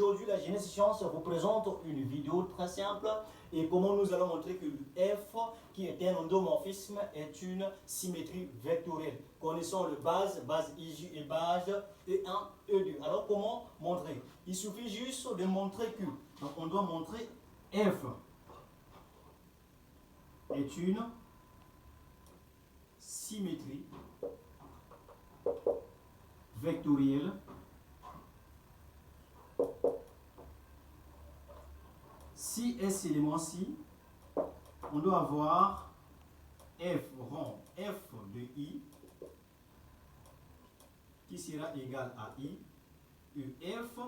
aujourd'hui, la Genèse Science vous présente une vidéo très simple et comment nous allons montrer que le F, qui est un endomorphisme, est une symétrie vectorielle. Connaissons le base IJ et base E1, E2. Alors, comment montrer? Il suffit juste de montrer que, donc on doit montrer F est une symétrie vectorielle si S élément-ci, on doit avoir F rond F de I qui sera égal à I, et F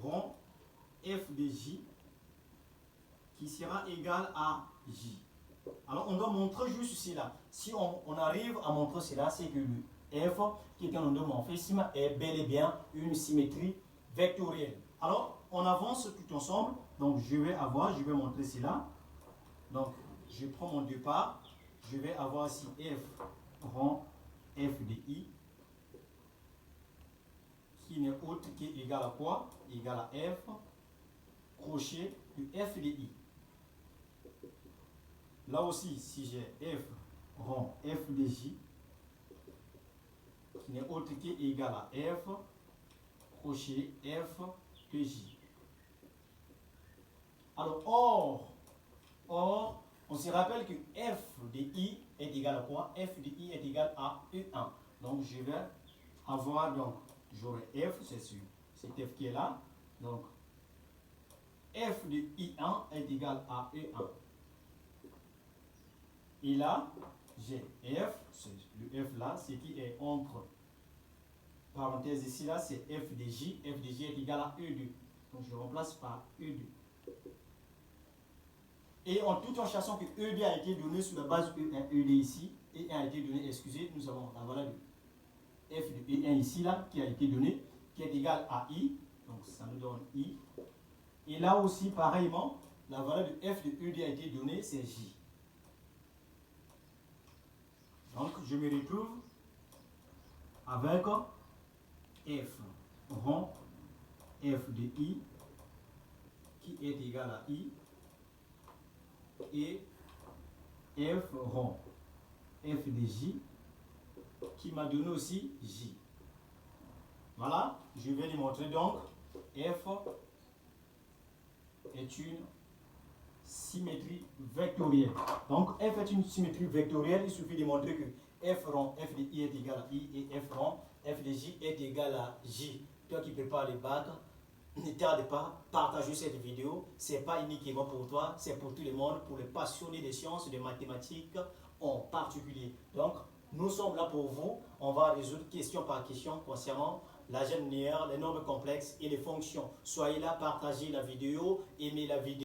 rond F de J qui sera égal à J. Alors on doit montrer juste cela. Si on arrive à montrer cela, c'est que le F, qui est un endomorphisme, est bel et bien une symétrie vectorielle. Alors on avance tout ensemble. Donc je vais montrer cela. Donc je prends mon départ. Je vais avoir ici F rond F de I qui n'est autre qu'égal à quoi? Égal à F crochet du F de I. Là aussi, si j'ai F rond F de J qui n'est autre qu'égal à F crochet F de J. Alors, or, on se rappelle que F de I est égal à quoi? F de I est égal à E1. Donc, je vais avoir, donc, j'aurai F, c'est sûr, c'est F qui est là. Donc, F de I1 est égal à E1. Et là, j'ai F, le F là, c'est qui est entre parenthèses ici, là, c'est F de J. F de J est égal à E2. Donc, je remplace par E2. Et tout en sachant que E2 a été donné sur la base E1, E2 ici, et 1 a été donné, excusez, nous avons la valeur de F de E1 ici, là, qui a été donné, qui est égal à I. Donc, ça nous donne I. Et là aussi, pareillement, la valeur de F de E2 a été donnée, c'est J. Donc, je me retrouve avec F rond F de I qui est égal à I et F rond F de J qui m'a donné aussi J. Voilà, je vais démontrer donc F est une symétrie vectorielle. Donc F est une symétrie vectorielle, il suffit de montrer que F rond F de I est égal à I et F rond F de J est égal à J. Toi qui prépares les bacs, ne tarde pas, partager cette vidéo. Ce n'est pas uniquement pour toi, c'est pour tout le monde, pour les passionnés des sciences, des mathématiques en particulier. Donc, nous sommes là pour vous. On va résoudre question par question concernant l'algèbre linéaire, les nombres complexes et les fonctions. Soyez là, partagez la vidéo, aimez la vidéo.